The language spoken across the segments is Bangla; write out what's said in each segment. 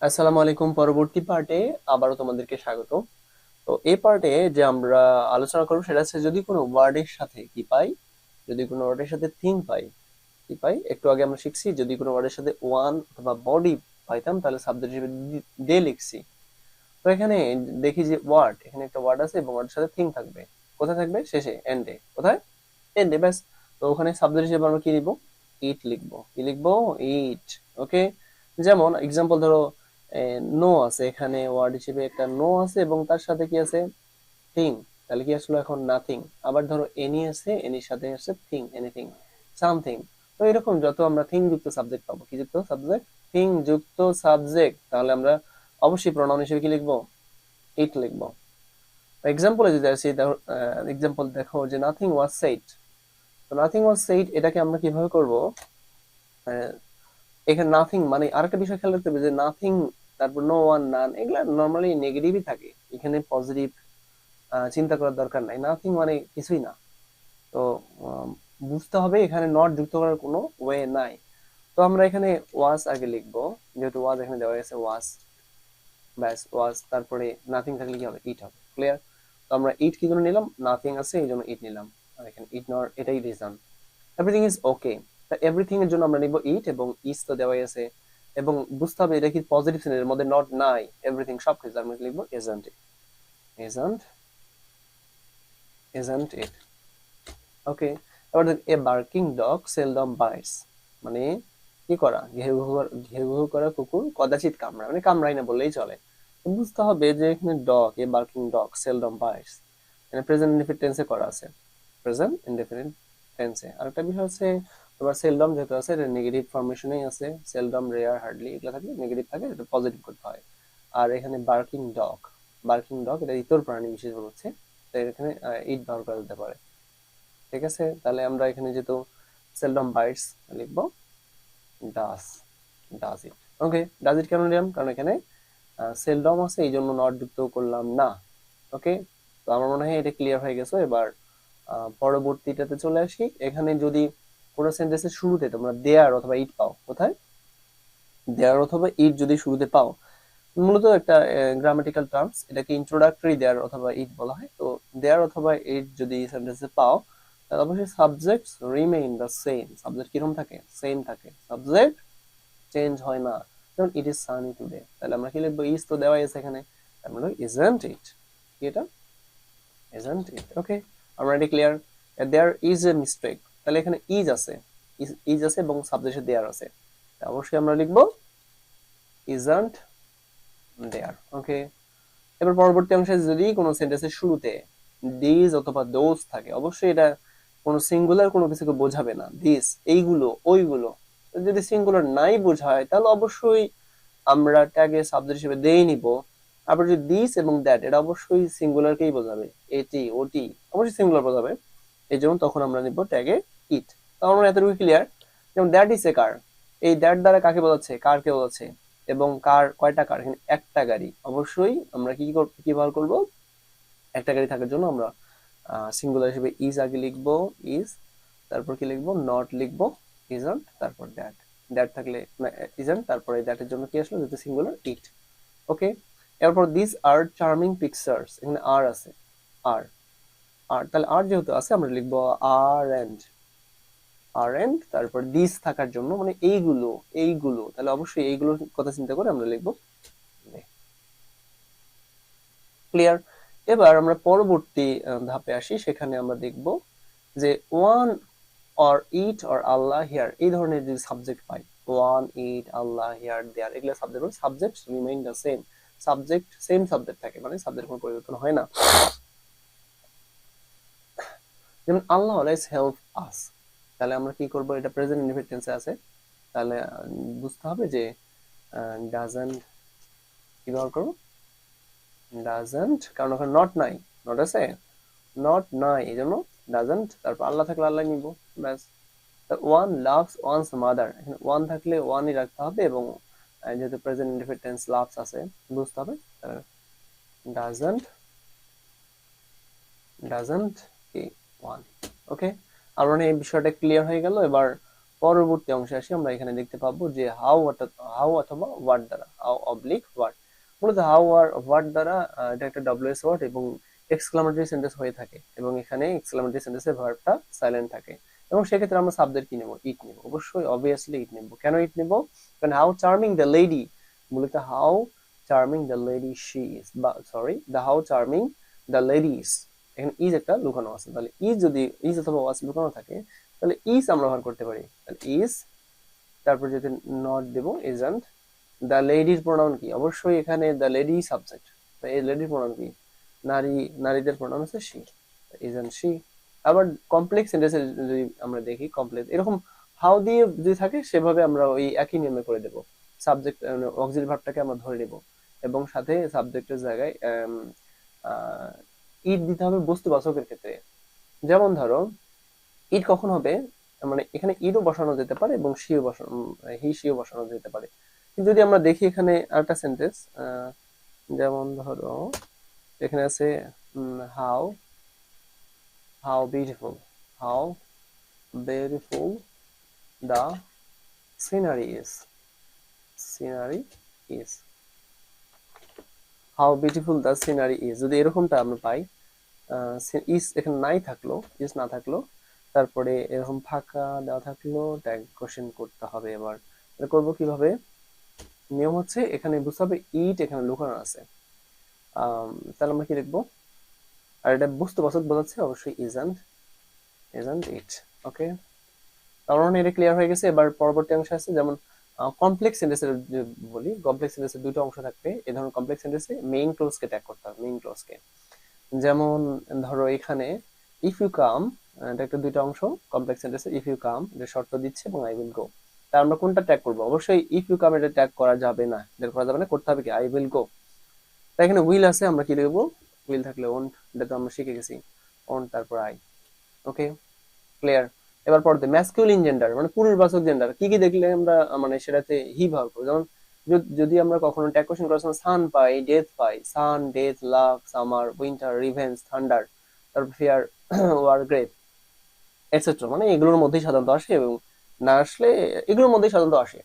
আসসালামু আলাইকুম। পরবর্তী পার্টে আবারও তোমাদেরকে স্বাগত। তো এই পার্টে যে আমরা আলোচনা করবো সেটা হচ্ছে যদি কোনো ওয়ার্ডের সাথে কি পাই, যদি কোনো ওয়ার্ডের সাথে থিং পাই কি পাই। একটু আগে আমরা শিখছি যদি কোনো ওয়ার্ডের সাথে ওয়ান অথবা বডি পাইতাম তাহলে সাবজেক্ট হিসেবে দে লিখছি। তো এখানে দেখি যে ওয়ার্ড, এখানে একটা ওয়ার্ড আছে এবং ওয়ার্ডের সাথে থিং থাকবে। কোথায় থাকবে? শেষে, এন্ডে। কোথায়? এন্ডে, ব্যাস। তো ওখানে সাবজেক্ট হিসেবে আমরা কি লিখবো? ইট লিখবো। কি লিখবো? ইট। ওকে। যেমন এক্সাম্পল ধরো, নো আছে এখানে, ওয়ার্ড হিসেবে একটা নো আছে এবং তার সাথে কি আছে? থিং। তাহলে কি আসলো এখন? নাথিং। আবার ধরো এনি আছে, এনির সাথে আছে থিং, এনিথিং, সামথিং। তো এরকম যত আমরা থিং যুক্ত সাবজেক্ট পাবো, কি যুক্ত সাবজেক্ট? থিং যুক্ত সাবজেক্ট, তাহলে আমরা অবশ্যই প্রোনাউন হিসেবে কি লিখবো? ইট লিখবো। এক্সাম্পলে যদি আসি, এক্সাম্পল দেখো যে নাথিং ওয়াজ সেড। তো নাথিং ওয়াজ সেইড এটাকে আমরা কিভাবে করব? আহ, এখানে নাথিং মানে আরেকটা বিষয় খেয়াল রাখতে হবে যে নাথিং, তারপর নো ওয়ান, নান, এগুলা নর্মালি নেগেটিভই থাকে। এখানে পজিটিভ চিন্তা করার দরকার নাই। নাথিং মানে কিছুই না। তো আম, বুঝতে হবে এখানে নট যুক্ত করার কোনো ওয়ে নাই। তো আমরা এখানে ওয়াজ আগে লিখবো, যেহেতু ওয়াজ এখানে দেওয়া গেছে ওয়াজ। ব্যাস, ওয়াজ, তারপরে নাথিং থাকলে কি হবে? ইট হবে। ক্লিয়ার? তো আমরা ইট কি জন্য নিলাম? নাথিং আছে এই জন্য ইট নিলাম। আর এখানে ইট নেওয়ার এটাই রিজন। Everything is okay. তা এভরিথিং এর জন্য আমরা নিব ইট, এবং ইজ তো দেওয়াই আছে। এবং বুঝতে হবে এটা কি পজিটিভ সেন্স, এর মধ্যে নট নাই, এভরিথিং সবকিছু। আমরা লিখবো isn't it. Isn't, isn't it. Okay. এবার দেখ, a barking dog seldom bites, মানে কি করা? ঘেউ ঘেউ, ঘেউ ঘেউ করা কুকুর কদাচিৎ কামড়ায়, মানে কামড়ায় না বললেই চলে। তো বুঝতে হবে যে এখানে ডগ, এ বার্কিং ডগ সেলডম বাইটস, মানে প্রেজেন্ট ইনডিফিনিট টেন্সে করা আছে। প্রেজেন্ট ইনডিফিনিট টেন্সে। আরেকটা বিষয় হচ্ছে তোমার সেলডম যেহেতু আছে এটা নেগেটিভ ফরমেশনেই আছে। সেলডম, রেয়ার, হার্ডলি এগুলো থাকলে নেগেটিভ থাকে, এটা পজিটিভ করতে হয়। আর এখানে বার্কিং ডগ, বার্কিং ডগ এটা ইতর প্রাণী বিশেষ হচ্ছে। তো এখানে ইট ব্যবহার করা যেতে পারে। ঠিক আছে, তাহলে আমরা এখানে যেহেতু সেলডম বাইটস লিখবো ডাস, does it. Okay. Does it কেন নিলাম? কারণ এখানে সেলডম আছে এই জন্য নট যুক্ত করলাম না। ওকে। তো আমার মনে হয় এটা ক্লিয়ার হয়ে গেছে। এবার পরবর্তীটাতে চলে আসি। এখানে যদি কোনো সেন্টেন্সের শুরুতে তোমরা দেয়ার অথবা ইট পাও, কোথায়? দেয়ার অথবা ইট যদি শুরুতে পাও, মূলত একটা গ্রামাটিক্যাল টার্মস, এটাকে ইন্ট্রোডাক্টরি দেয়ার অথবা ইট বলা হয়। তো দেয়ার অথবা ইট যদি সেন্টেন্সে পাও তাহলে অবশ্যই subject remain the same. Subject কিরকম থাকে? সেম থাকে। সাবজেক্ট চেঞ্জ হয় না। যেমন ইট ইজ সানি টুডে, তাহলে আমরা কি লিখবো? ইজ তো দেওয়াই আছে এখানে, আমরা ইজন্ট ইট। কি এটা? Isn't it. ওকে। আমরা এটা clear. There is a mistake, তাহলে এখানে ইজ আছে, ইজ আছে এবং সাবজেক্টে দেয়ার আছে। অবশ্যই আমরা লিখবো ইজন্ট দেয়ার। ওকে। এবার পরবর্তী অংশে যদি কোনো সেন্টেন্সের শুরুতে দিস অথবা দোজ থাকে, অবশ্যই এটা কোনো সিঙ্গুলার কোনো কিছুকে বোঝাবে না। দিস এইগুলো, ওইগুলো। যদি সিঙ্গুলার নাই বোঝায় তাহলে অবশ্যই আমরা ট্যাগে সাবজেক্ট হিসেবে দেই নিব। আবার যদি দিস এবং দ্যাট, এটা অবশ্যই সিঙ্গুলারকেই বোঝাবে। এটি, ওটি অবশ্যই সিঙ্গুলার বোঝাবে। এই জন্য তখন আমরা নিব ট্যাগে ইট। তখন আমরা এতটুকু ক্লিয়ার। যেমন দ্যাট ইজ এ কার, এই দ্যাট দ্বারা কাকে বোঝাচ্ছে? কারকে বোঝাচ্ছে। এবং কার, কয়টা কার? এখানে একটা গাড়ি। অবশ্যই আমরা কি ব্যবহার করব? একটা গাড়ি থাকার জন্য আমরা সিঙ্গুলার হিসেবে ইজ আগে লিখবো, ইজ। তারপর কি লিখবো? নট লিখবো, ইজন্ট, তারপর দ্যাট। দ্যাট থাকলে ইজন্ট, তারপরে দ্যাটের জন্য কি আসলো? যেহেতু সিঙ্গুলার, ইট। ওকে। এরপর দিস আর চার্মিং পিকচার্স, এখানে আর আছে। আর, আর তাহলে আর যেহেতু আছে আমরা লিখবো আর এন্ড, আর এন্ড, তারপর দিস থাকার জন্য মানে এইগুলো, এইগুলো, তাহলে অবশ্যই এইগুলোর কথা চিন্তা করে আমরা লিখবো ক্লিয়ার। এবার আমরা পরবর্তী ধাপে আসি। সেখানে আমরা দেখব যে one or it or all here, এই ধরনের যদি সাবজেক্ট পাই, one, it, all, here, there, এগুলো subject, subject remain the same. Subject same subject থাকে, মানে সাবজেক্ট কোনো পরিবর্তন হয় না। যেমন আল্লাহ অলওয়েজ হেল্প আস, তাহলে আমরা কি করব? এটা প্রেজেন্ট ইনডিফিনিট টেন্সে আছে। তাহলে বুঝতে হবে যে ডাজন্ট কি ব্যবহার করবো? ডাজন্ট, কারণ ওখানে নট নাই। নট আছে, নট নাই, এই জন্য ডাজন্ট। তারপর আল্লাহ থাকলে আল্লাহ নিব, ব্যাস। ওয়ান লাভস ওয়ানস মাদার, এখানে ওয়ান থাকলে ওয়ানই রাখতে হবে। এবং যেহেতু প্রেজেন্ট ইনডিফিনিট টেন্স লাভস আছে, বুঝতে হবে ডাজন্ট, ডাজন্ট কি ওয়ান। ওকে। আর মানে এই বিষয়টা ক্লিয়ার হয়ে গেল। এবার পরবর্তী অংশে আসি, আমরা এখানে দেখতে পাবো যে হাউ অথবা হোয়াট দ্বারা, হাউ অবলিক হোয়াট। মূলত হাউ আর হোয়াট দ্বারা এটা একটা ডব্লিউএস ওয়ার্ড এবং এক্সক্লামেটরি সেন্টেন্স হয়ে থাকে, এবং এখানে এক্সক্লামেটরি সেন্টেন্সের ভার্বটা সাইলেন্ট থাকে, এবং সেক্ষেত্রে আমরা সাবজেক্ট কি নেব? ইট নেব, অবশ্যই অবভিয়াসলি ইট নেব। কেন ইট নেব? কারণ হাউ চার্মিং দ্য লেডি, মূলত how charming the lady she is, বা sorry, the how charming the ladies, এখানে ইজ একটা লুকানো আছে, তাহলে ইজ যদি ইজ অথবা ওয়াজ লুকানো থাকে তাহলে ইজ আমরা ব্যবহার করতে পারি, তাহলে ইজ, তারপর যদি নট দেব ইজন্ট। দ্য লেডির প্রোনাউন কি? অবশ্যই এখানে দ্য লেডি সাবজেক্ট, এই লেডির প্রোনাউন কি? নারী, নারীদের প্রোনাউন হচ্ছে শি, ইজন্ট শি। আবার কমপ্লেক্স সেন্টেন্সে যদি আমরা দেখি, কমপ্লেক্স এরকম হাউ দিয়ে যদি থাকে সেভাবে আমরা ওই একই নিয়মে করে দেব, সাবজেক্ট অক্সিলারি ভার্বটাকে আমরা ধরে নেব, এবং সাথে সাবজেক্টের জায়গায় ইট দিতে হবে বস্তুবাচকের ক্ষেত্রে। যেমন ধরো ইট কখন হবে, মানে এখানে ইটও বসানো যেতে পারে এবং শিও বসানো, হি শিও বসানো যেতে পারে। কিন্তু যদি আমরা দেখি এখানে আরেকটা সেন্টেন্স, যেমন ধরো এখানে আছে how how beautiful, how beautiful the scenery is, scenery is, how beautiful the scenery is, যদি এরকমটা আমরা পাই, ইজ এখানে নাই থাকলো, ইজ না থাকলো, তারপরে এরকম ফাঁকা দেওয়া থাকলো, ট্যাগ কোশ্চেন করতে হবে। এবার এটা করবো কিভাবে? নিয়ম হচ্ছে এখানে বুঝতে হবে ইট এখানে লুকানো আছে, তাহলে আমরা কি লিখবো? আর এটা বস্তুবাচক বোঝাচ্ছে, অবশ্যই ইজন্ট, ইজন্ট ইট। ওকে, তার মানে এটা ক্লিয়ার হয়ে গেছে। এবার পরবর্তী অংশ আছে, যেমন কমপ্লেক্স সেন্টেন্সের বলি, কমপ্লেক্স সেন্টেন্সের দুটো অংশ থাকবে। এই ধরনের কমপ্লেক্স সেন্টেন্সে মেইন ক্লোজকে ট্যাগ করতে হবে, মেইন ক্লোজকে। যেমন ধরো এখানে ইফ ইউ কাম, এটা একটা দুইটা অংশ কমপ্লেক্স সেন্টেন্সে, ইফ ইউ কাম এটা শর্ত দিচ্ছে, এবং আই উইল গো, তা আমরা কোনটা ট্যাগ করবো? অবশ্যই ইফ ইউ কাম এটা ট্যাগ করা যাবে না, এটা করা যাবে না, করতে হবে কি আই উইল গো। তাই এখানে উইল আছে, আমরা কি লিখবো? উইল থাকলে ওন, এটা তো আমরা শিখে গেছি, ওন তারপর আই। Okay, clear. এবার পড়তে ম্যাসকিউলিন জেন্ডার মানে পুরুষবাচক জেন্ডার কি কি দেখলে আমরা মানে সেটাতে হি ব্যবহার করবো। যেমন যদি আমরা কখনো ট্যাগ কোশ্চেন করার সময় সান পাই, ডেথ পাই, সান, ডেথ, লাভ, সামার, উইন্টার, রিভেঞ্জ, থান্ডার, তারপর ফিয়ার, ওয়ার, গ্রেট, এটসেট্রা, মানে এগুলোর মধ্যেই সাধারণত আসে, এবং না আসলে এগুলোর মধ্যেই সাধারণত আসে।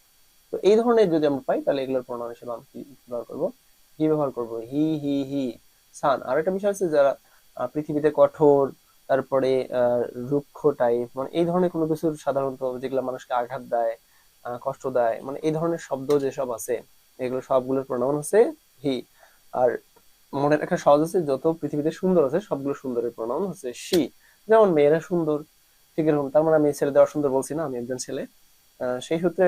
তো এই ধরনের যদি আমরা পাই তাহলে এগুলোর প্রণাম হিসেবে আমরা কি ব্যবহার করবো? হি ব্যবহার করবো, হি, হি, হি। সান, আর একটা বিষয় আছে, যারা পৃথিবীতে কঠোর, তারপরে রুক্ষ টাইপ, মানে এই ধরনের কোনো কিছু সাধারণত যেগুলো মানুষকে আঘাত দেয়, কষ্ট দেয়, মানে এই ধরনের শব্দ যেসব আছে এগুলো সবগুলোর প্রণাম হচ্ছে হি। আর মনে রাখা সহজ আছে, যত পৃথিবীতে সুন্দর আছে সবগুলো সুন্দরের প্রণাম হচ্ছে সি। যেমন মেয়েরা সুন্দর, ঠিক এরকম, তার মানে আমি ছেলেদের অসুন্দর বলছি না, আমি একজন ছেলে। সেই সূত্রে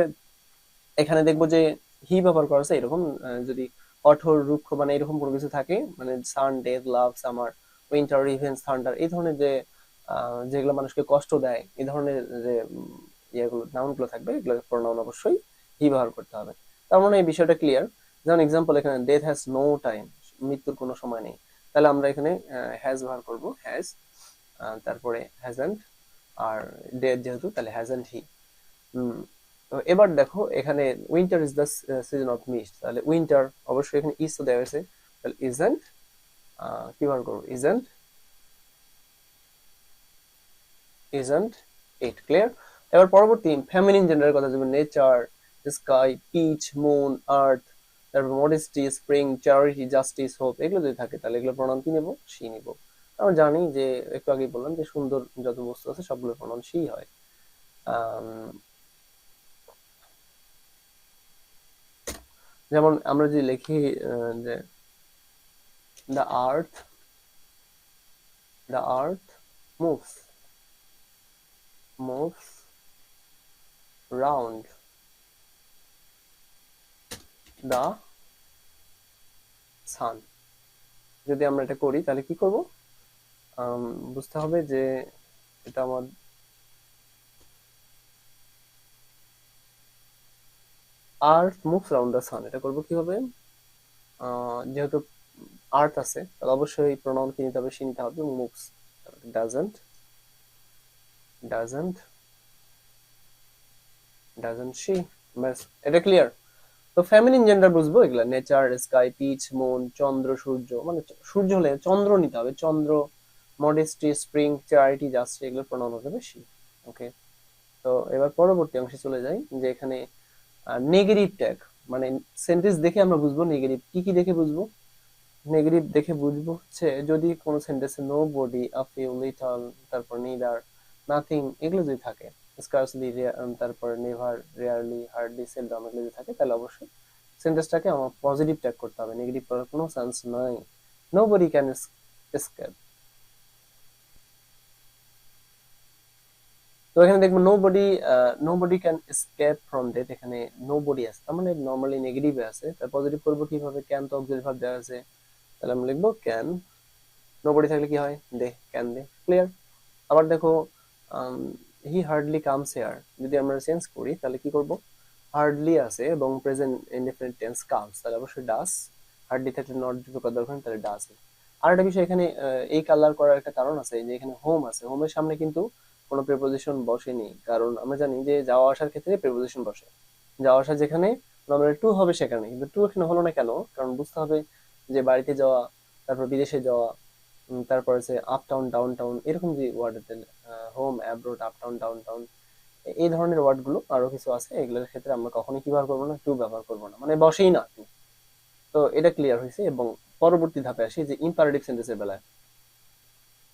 এখানে দেখবো যে হি ব্যবহার করা হচ্ছে এরকম, যদি কঠোর, রুক্ষ, মানে এরকম কোনো কিছু থাকে, মানে সান, ডেথ, লাভ, সামার, উইন্টার, রিভেঞ্জ, থান্ডার, এই ধরনের যে যেগুলো মানুষকে কষ্ট দেয়, এই ধরনের যে ইয়েগুলো, নাউন গুলো থাকবে, এগুলো প্রোনাউন অবশ্যই হি ব্যবহার করতে হবে। তার মানে এই বিষয়টা ক্লিয়ার। যেমন এক্সাম্পল এখানে ডেথ হ্যাজ নো টাইম, মৃত্যুর কোনো সময় নেই, তাহলে আমরা এখানে হ্যাজ ব্যবহার করব, হ্যাজ, তারপরে হ্যাজন্ট, আর ডেথ যেহেতু তাহলে হ্যাজন্ট হি। তো এবার দেখো এখানে winter is the season of mist, তাহলে উইন্টার অবশ্যই এখানে ইজ তো দেওয়া হয়েছে, তাহলে ইজন্ট, কি ব্যবহার করবো? Isn't, isn't it. ক্লিয়ার। এবার পরবর্তী ফেমিনিন জেন্ডারের কথা, যেমন নেচার, স্কাই, পিচ, মুন, আর্থ, তারপর modesty, spring, charity, justice, hope, এগুলো যদি থাকে তাহলে এগুলো প্রণাম কি নেবো? সি নিব। আমরা জানি যে একটু আগেই বললাম যে সুন্দর যত বস্তু আছে সবগুলো প্রণাম সি হয়। যেমন আমরা যদি লিখি যে the earth, the earth moves, moves round the sun, যদি আমরা এটা করি তাহলে কি করব? বুঝতে হবে যে এটা আমার earth moves round the sun, এটা করবো কিভাবে? যেহেতু আর্থ আছে তাহলে অবশ্যই প্রোনাউন কি নিতে হবে? সে নিতে হবে, moves, doesn't, doesn't, doesn't she. ব্যাস, এটা ক্লিয়ার। তো ফেমিনিন জেন্ডার বুঝবো এগুলা, নেচার, স্কাই, পিচ, মুন, চন্দ্র, সূর্য, মানে সূর্য হলে চন্দ্র নিতে হবে, চন্দ্র, মডেস্টি, স্প্রিং, চ্যারিটি, জাস্ট, এগুলো প্রোনাউন হবে শি। ওকে, তো এবার পরবর্তী অংশে চলে যাই, যে এখানে নেগেটিভ ট্যাগ, মানে সেন্টেন্স দেখে আমরা বুঝবো নেগেটিভ, কি কি দেখে বুঝবো? নেগেটিভ দেখে বুঝবো হচ্ছে যদি কোনো সেন্টেন্সে nobody, a few, little, তারপর নিদার, নাথিং এগুলো যদি থাকে, স্কার্সলি, তারপর নেভার, রেয়ারলি, হার্ডলি, সেলডম এগুলো যদি থাকে, তাহলে অবশ্যই সেন্টেন্সটাকে আমার পজিটিভ ট্যাগ করতে হবে, নেগেটিভ করার কোনো চান্স নাই। Nobody can escape. তো এখানে দেখবো nobody can escape from death, এখানে নো বডি আছে, তার মানে নর্মালি নেগেটিভে আছে, তার পজিটিভ করবো কিভাবে? ক্যান তো অক্সিলারি ভার্ব দেওয়া আছে, তাহলে আমরা লিখবো ক্যান। নো বডি থাকলে কি হয়? দে, ক্যান দে। ক্লিয়ার? আবার দেখো হি হার্ডলি কামস হেয়ার, যদি আমরা চেঞ্জ করি তাহলে কি করব? হার্ডলি আছে এবং প্রেজেন্ট ইনডেফিনিট টেন্স কামস, তাহলে অবশ্যই ডাস। হার্ডলি থাকলে নট যুক্ত করার দরকার নেই, তাহলে ডাস। আর একটা বিষয় এখানে এই কালার করার একটা কারণ আছে, যে এখানে হোম আছে, হোমের সামনে কিন্তু কোনো প্রিপোজিশন বসেনি, কারণ আমরা জানি যে যাওয়া আসার ক্ষেত্রে প্রিপোজিশন বসে। যাওয়া আসা যেখানে নর্মালি টু হবে সেখানে, কিন্তু টু এখানে হলো না কেন? কারণ বুঝতে হবে যে বাড়িতে যাওয়া, তারপর বিদেশে যাওয়া, তারপর আছে আপ টাউন, ডাউন টাউন, এরকম যে word, home, abroad, uptown, downtown, এই ধরনের ওয়ার্ড গুলো আরো কিছু আছে, এগুলোর ক্ষেত্রে আমরা কখনোই কি ব্যবহার করবো না? টু ব্যবহার করবো না, মানে বসেই না টু। তো এটা ক্লিয়ার হয়েছে। এবং পরবর্তী ধাপে আসি, যে ইম্পারেটিভ সেন্টেন্সের বেলায়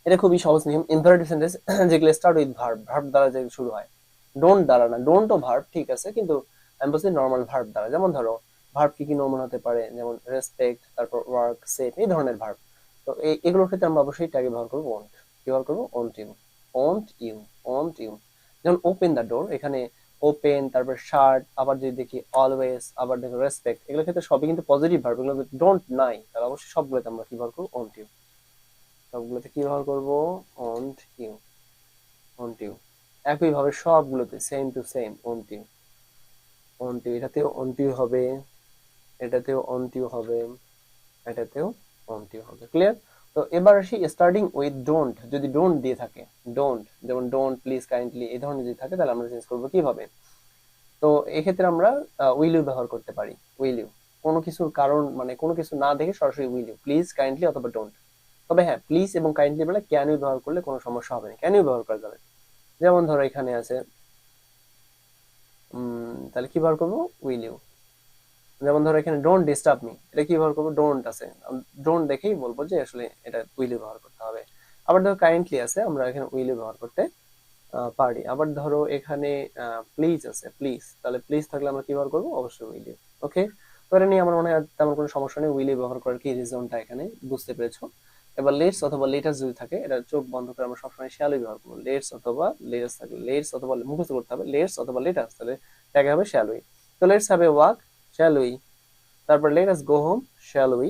এটা খুবই সহজ নিয়ম। ইম্পারেটিভ সেন্টেন্স যেগুলো স্টার্ট উইথ ভার্ব, ভার্ব দ্বারা যে শুরু হয়, ডোন্ট দ্বারা না। ডোন্ট ও ভার্ব ঠিক আছে, কিন্তু আমি বলছি নর্মাল ভার্ব দ্বারা। যেমন ধরো ভার্ব কি কি নর্মাল হতে পারে, যেমন রেসপেক্ট, তারপর ওয়ার্ক, সেট, এই ধরনের ভার্ব। তো এগুলোর ক্ষেত্রে আমরা অবশ্যই ট্যাগে ব্যবহার করবো ওন্ট। কি ব্যবহার করবো? Won't you, won't you, won't you. যেমন ওপেন দ্য ডোর, এখানে ওপেন, তারপর শার্ট, আবার যদি দেখি অলওয়েজ, আবার দেখো রেসপেক্ট, এগুলোর ক্ষেত্রে সবই কিন্তু পজিটিভ ভার্ব। এগুলো ডোন্ট নাই, তাহলে অবশ্যই সবগুলোতে আমরা কি ব্যবহার করবো? Won't you. সবগুলোতে কি ব্যবহার করবো? Won't you, won't you. একইভাবে সবগুলোতে same to same won't you, won't you. এটাতেও ওন্ট ইউ হবে, এটাতেও ওন্ট ইউ হবে, এটাতেও ওন্ট ইউ হবে। ক্লিয়ার? তো এবার আসি স্টার্টিং উইথ ডোন্ট, যদি ডোন্ট দিয়ে থাকে, ডোন্ট, যেমন ডোন্ট, প্লিজ, কাইন্ডলি, এই ধরনের যদি থাকে, তাহলে আমরা চেঞ্জ করবো কিভাবে? তো এক্ষেত্রে আমরা উইল ইউ ব্যবহার করতে পারি। উইল ইউ, কোনো কিছুর কারণ, মানে কোনো কিছু না দেখে সরাসরি উইল ইউ, প্লিজ, কাইন্ডলি অথবা ডোন্ট। তবে হ্যাঁ, প্লিজ এবং কাইন্ডলি বেলা ক্যান ইউ ব্যবহার করলে কোনো সমস্যা হবে না, ক্যান ইউ ব্যবহার করা যাবে। যেমন ধরো এখানে আছে তাহলে কি ব্যবহার করবো? Will you. যেমন ধরো এখানে ডোন্ট ডিস্টার্ব মি, এটা কি ব্যবহার করবো? ডোন্ট আছে, ডোন্ট দেখেই বলবো যে আসলে এটা উইল ইউ ব্যবহার করতে হবে। আবার ধরো কাইন্ডলি আছে, আমরা এখানে উইল ইউ ব্যবহার করতে পারি। আবার ধরো এখানে প্লিজ আছে, প্লিজ, তাহলে প্লিজ থাকলে আমরা কি ব্যবহার করবো? অবশ্যই উইল ইউ। ওকে, তো এটা নিয়ে আমার মনে হয় তেমন কোনো সমস্যা নেই, উইল ইউ ব্যবহার করার কি রিজনটা এখানে বুঝতে পেরেছো। এবার লেটস অথবা লেটাস যদি থাকে, এটা চোখ বন্ধ করে আমরা সবসময় শ্যালই ব্যবহার করবো। লেটস অথবা লেটাস থাকলে, লেটস অথবা মুখস্থ করতে হবে, লেটস অথবা লেটাস, তাহলে ট্যাগে হবে শ্যালই। তো let's have a walk, shall we. তারপর let us go home, shall we.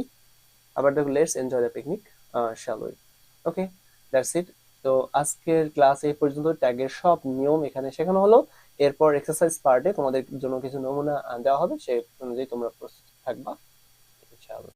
আবার দেখো let's enjoy the picnic, shall we. Okay, that's it. তো আজকের ক্লাস এই পর্যন্ত, ট্যাগের সব নিয়ম এখানে শেখানো হলো। এরপর এক্সারসাইজ পার্টে তোমাদের জন্য কিছু নমুনা দেওয়া হবে, সেই অনুযায়ী তোমরা প্রস্তুত থাকবা।